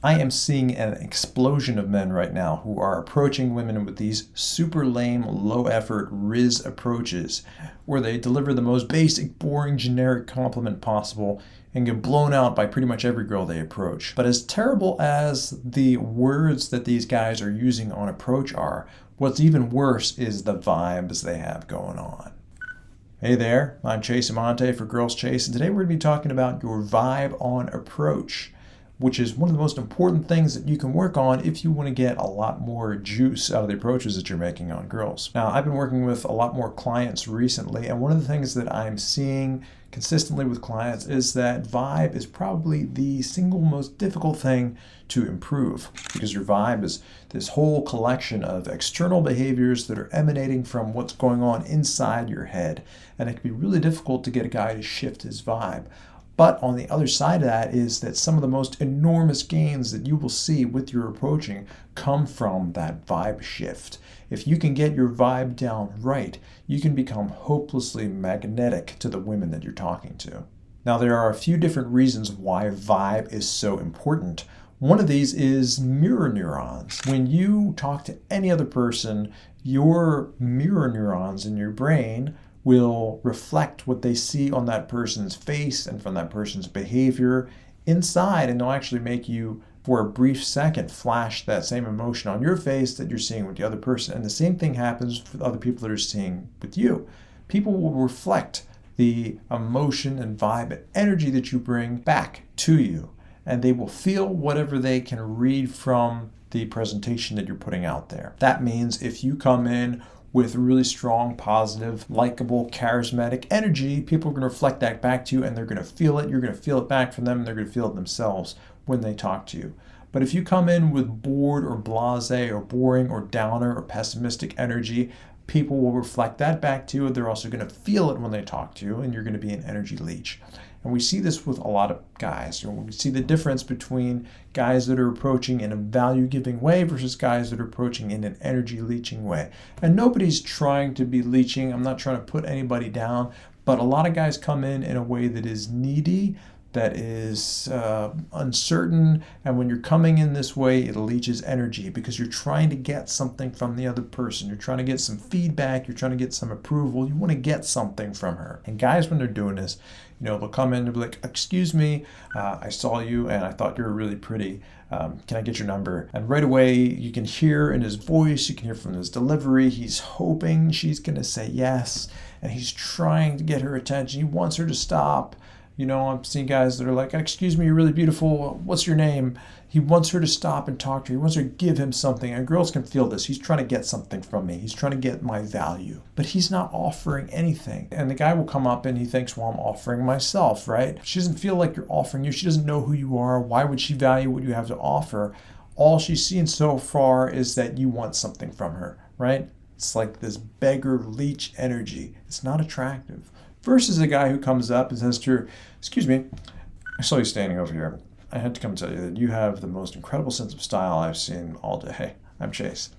I am seeing an explosion of men right now who are approaching women with these super lame, low effort Riz approaches where they deliver the most basic, boring, generic compliment possible and get blown out by pretty much every girl they approach. But as terrible as the words that these guys are using on approach are, what's even worse is the vibes they have going on. Hey there, I'm Chase Amante for Girls Chase, and today we're going to be talking about your vibe on approach, which is one of the most important things that you can work on if you want to get a lot more juice out of the approaches that you're making on girls. Now, I've been working with a lot more clients recently, and one of the things that I'm seeing consistently with clients is that vibe is probably the single most difficult thing to improve, because your vibe is this whole collection of external behaviors that are emanating from what's going on inside your head, and it can be really difficult to get a guy to shift his vibe. But on the other side of that is that some of the most enormous gains that you will see with your approaching come from that vibe shift. If you can get your vibe down right, you can become hopelessly magnetic to the women that you're talking to. Now, there are a few different reasons why vibe is so important. One of these is mirror neurons. When you talk to any other person, your mirror neurons in your brain will reflect what they see on that person's face and from that person's behavior inside, and they'll actually make you, for a brief second, flash that same emotion on your face that you're seeing with the other person. And the same thing happens with other people that are seeing with you. People will reflect the emotion and vibe and energy that you bring back to you, and they will feel whatever they can read from the presentation that you're putting out there. That means if you come in with really strong, positive, likable, charismatic energy, people are going to reflect that back to you, and they're going to feel it. You're going to feel it back from them, and they're going to feel it themselves when they talk to you. But if you come in with bored or blasé or boring or downer or pessimistic energy, people will reflect that back to you. They're also going to feel it when they talk to you, and you're going to be an energy leech. And we see this with a lot of guys. We see the difference between guys that are approaching in a value-giving way versus guys that are approaching in an energy-leeching way. And nobody's trying to be leeching. I'm not trying to put anybody down. But a lot of guys come in a way that is needy, that is uncertain. And when you're coming in this way, it leaches energy because you're trying to get something from the other person. You're trying to get some feedback. You're trying to get some approval. You want to get something from her. And guys, when they're doing this, they'll come in and be like, excuse me, I saw you and I thought you were really pretty. Can I get your number? And right away, you can hear in his voice, you can hear from his delivery, he's hoping she's going to say yes. And he's trying to get her attention. He wants her to stop. I'm seeing guys that are like, excuse me, you're really beautiful. What's your name? He wants her to stop and talk to her. He wants her to give him something. And girls can feel this. He's trying to get something from me. He's trying to get my value. But he's not offering anything. And the guy will come up and he thinks, well, I'm offering myself, right? She doesn't feel like you're offering you. She doesn't know who you are. Why would she value what you have to offer? All she's seen so far is that you want something from her, right? It's like this beggar leech energy. It's not attractive. Versus a guy who comes up and says to her, excuse me, I saw you standing over here. I had to come tell you that you have the most incredible sense of style I've seen all day. I'm Chase.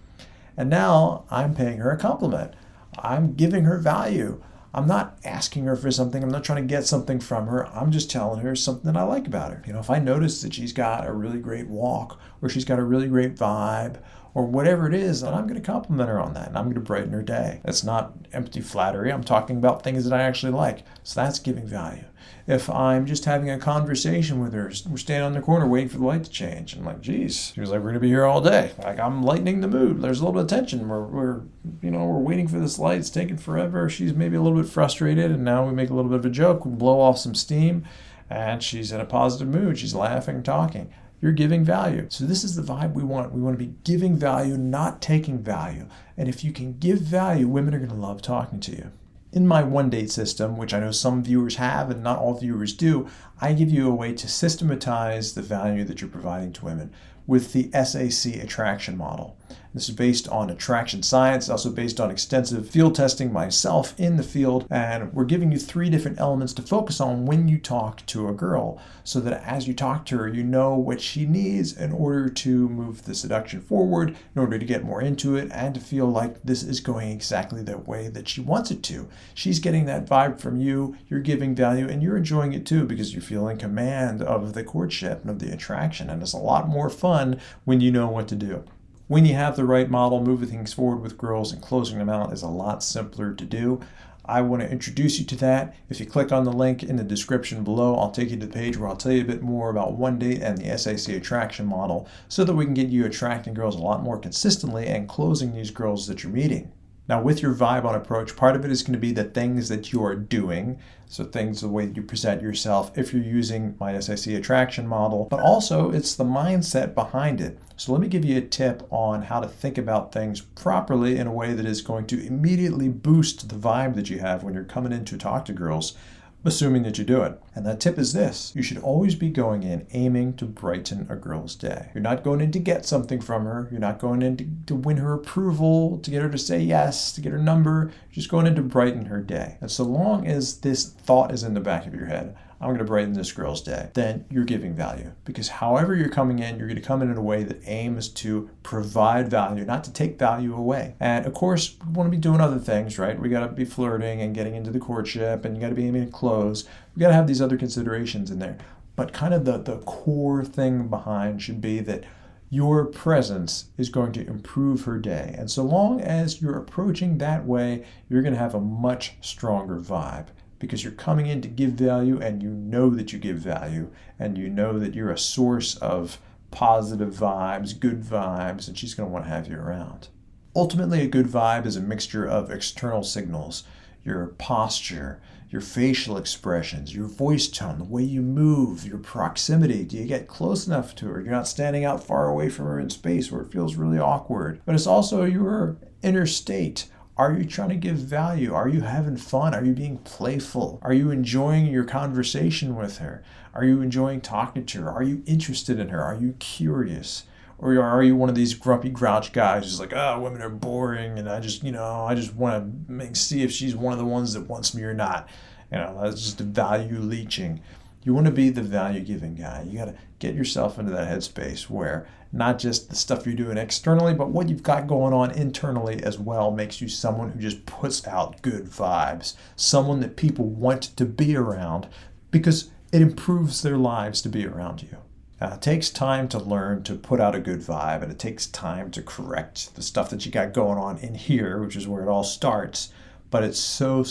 And now I'm paying her a compliment. I'm giving her value. I'm not asking her for something. I'm not trying to get something from her. I'm just telling her something that I like about her. If I notice that she's got a really great walk or she's got a really great vibe or whatever it is, then I'm going to compliment her on that and I'm going to brighten her day. It's not empty flattery. I'm talking about things that I actually like. So that's giving value. If I'm just having a conversation with her, we're standing on the corner waiting for the light to change. I'm like, geez, she was like, we're going to be here all day. Like, I'm lightening the mood. There's a little bit of tension. We're waiting for this light. It's taking forever. She's maybe a little bit frustrated. And now we make a little bit of a joke. We blow off some steam and she's in a positive mood. She's laughing, talking. You're giving value. So this is the vibe we want. We want to be giving value, not taking value. And if you can give value, women are going to love talking to you. In my one-date system, which I know some viewers have and not all viewers do, I give you a way to systematize the value that you're providing to women with the SAC attraction model. This is based on attraction science, also based on extensive field testing myself in the field, and we're giving you 3 different elements to focus on when you talk to a girl, so that as you talk to her, you know what she needs in order to move the seduction forward, in order to get more into it, and to feel like this is going exactly the way that she wants it to. She's getting that vibe from you, you're giving value, and you're enjoying it too because you feel in command of the courtship and of the attraction. And it's a lot more fun when you know what to do. When you have the right model, moving things forward with girls and closing them out is a lot simpler to do. I want to introduce you to that. If you click on the link in the description below, I'll take you to the page where I'll tell you a bit more about one date and the SAC attraction model so that we can get you attracting girls a lot more consistently and closing these girls that you're meeting. Now, with your vibe on approach, part of it is going to be the things that you are doing. So things, the way that you present yourself if you're using my SAC attraction model, but also it's the mindset behind it. So let me give you a tip on how to think about things properly in a way that is going to immediately boost the vibe that you have when you're coming in to talk to girls, assuming that you do it. And that tip is this: you should always be going in aiming to brighten a girl's day. You're not going in to get something from her. You're not going in to win her approval, to get her to say yes, to get her number. You're just going in to brighten her day. And so long as this thought is in the back of your head, I'm going to brighten this girl's day, then you're giving value. Because however you're coming in, you're going to come in a way that aims to provide value, not to take value away. And of course, we want to be doing other things, right? We got to be flirting and getting into the courtship, and you got to be aiming to close. We got to have these other considerations in there. But kind of the core thing behind should be that your presence is going to improve her day. And so long as you're approaching that way, you're going to have a much stronger vibe, because you're coming in to give value and you know that you give value and you know that you're a source of positive vibes, good vibes, and she's going to want to have you around. Ultimately, a good vibe is a mixture of external signals, your posture, your facial expressions, your voice tone, the way you move, your proximity. Do you get close enough to her? You're not standing out far away from her in space where it feels really awkward. But it's also your inner state. Are you trying to give value? Are you having fun? Are you being playful? Are you enjoying your conversation with her? Are you enjoying talking to her? Are you interested in her? Are you curious? Or are you one of these grumpy grouch guys who's like, women are boring and I just want to see if she's one of the ones that wants me or not. That's just value leaching. You want to be the value-giving guy. You got to get yourself into that headspace where not just the stuff you're doing externally, but what you've got going on internally as well makes you someone who just puts out good vibes, someone that people want to be around because it improves their lives to be around you. It takes time to learn to put out a good vibe, and it takes time to correct the stuff that you got going on in here, which is where it all starts. But it's so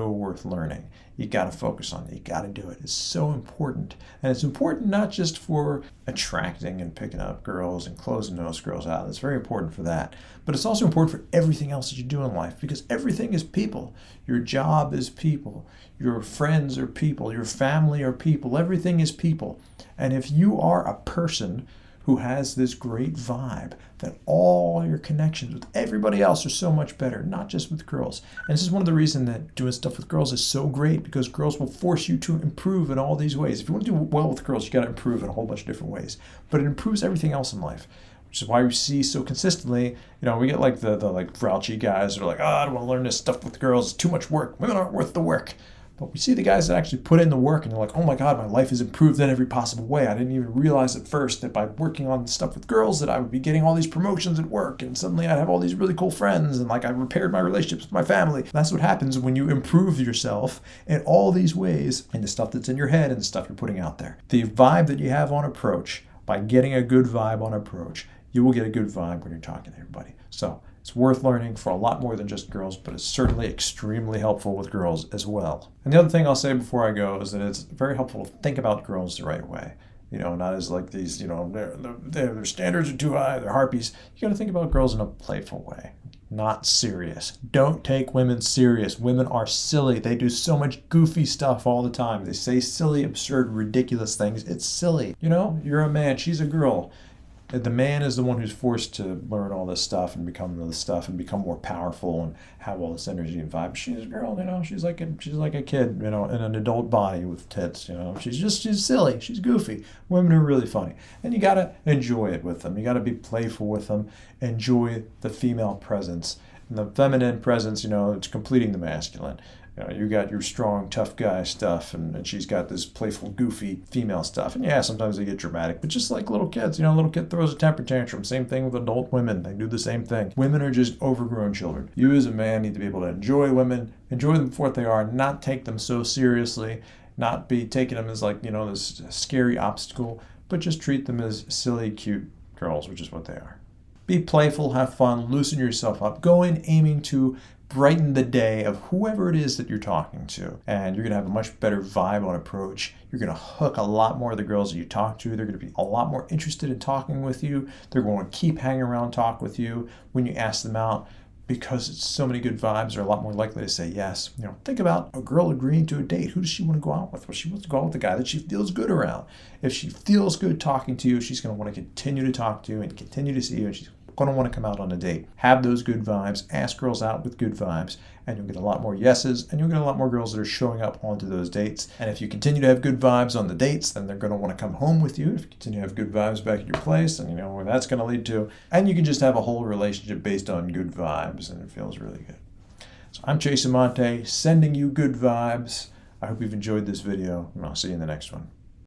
worth learning. You got to focus on it. You got to do it. It's so important. And it's important not just for attracting and picking up girls and closing those girls out. It's very important for that. But it's also important for everything else that you do in life, because everything is people. Your job is people. Your friends are people. Your family are people. Everything is people. And if you are a person who has this great vibe, then all your connections with everybody else are so much better, not just with girls. And this is one of the reasons that doing stuff with girls is so great, because girls will force you to improve in all these ways. If you want to do well with girls, you got to improve in a whole bunch of different ways. But it improves everything else in life, which is why we see so consistently, we get like the grouchy guys that are like, I don't want to learn this stuff with girls. It's too much work. Women aren't worth the work. But we see the guys that actually put in the work and they're like, oh my God, my life has improved in every possible way. I didn't even realize at first that by working on stuff with girls that I would be getting all these promotions at work, and suddenly I'd have all these really cool friends, and I repaired my relationships with my family. That's what happens when you improve yourself in all these ways, in the stuff that's in your head and the stuff you're putting out there. The vibe that you have on approach, by getting a good vibe on approach, you will get a good vibe when you're talking to everybody. So it's worth learning for a lot more than just girls, but it's certainly extremely helpful with girls as well. And the other thing I'll say before I go is that it's very helpful to think about girls the right way. Not as like these, their standards are too high, they're harpies. You got to think about girls in a playful way, not serious. Don't take women serious. Women are silly. They do so much goofy stuff all the time. They say silly, absurd, ridiculous things. It's silly. You're a man, she's a girl. The man is the one who's forced to learn all this stuff and become this stuff and become more powerful and have all this energy and vibe. She's a girl, she's like a kid, in an adult body with tits, She's silly, she's goofy. Women are really funny. And you gotta enjoy it with them. You gotta be playful with them. Enjoy the female presence. And the feminine presence, it's completing the masculine. You got your strong, tough guy stuff, and she's got this playful, goofy female stuff. And yeah, sometimes they get dramatic, but just like little kids, a little kid throws a temper tantrum. Same thing with adult women. They do the same thing. Women are just overgrown children. You as a man need to be able to enjoy women, enjoy them for what they are, not take them so seriously, not be taking them as like, this scary obstacle, but just treat them as silly, cute girls, which is what they are. Be playful, have fun, loosen yourself up. Go in aiming to brighten the day of whoever it is that you're talking to. And you're going to have a much better vibe on approach. You're going to hook a lot more of the girls that you talk to. They're going to be a lot more interested in talking with you. They're going to keep hanging around, talk with you when you ask them out. Because it's so many good vibes, they're a lot more likely to say yes. Think about a girl agreeing to a date. Who does she want to go out with? Well, she wants to go out with the guy that she feels good around. If she feels good talking to you, she's going to want to continue to talk to you and continue to see you, and she's going to want to come out on a date. Have those good vibes, ask girls out with good vibes, and you'll get a lot more yeses, and you'll get a lot more girls that are showing up onto those dates. And if you continue to have good vibes on the dates, then they're going to want to come home with you. If you continue to have good vibes back at your place, then you know where that's going to lead to. And you can just have a whole relationship based on good vibes, and it feels really good. So I'm Chase Amante, sending you good vibes. I hope you've enjoyed this video, and I'll see you in the next one.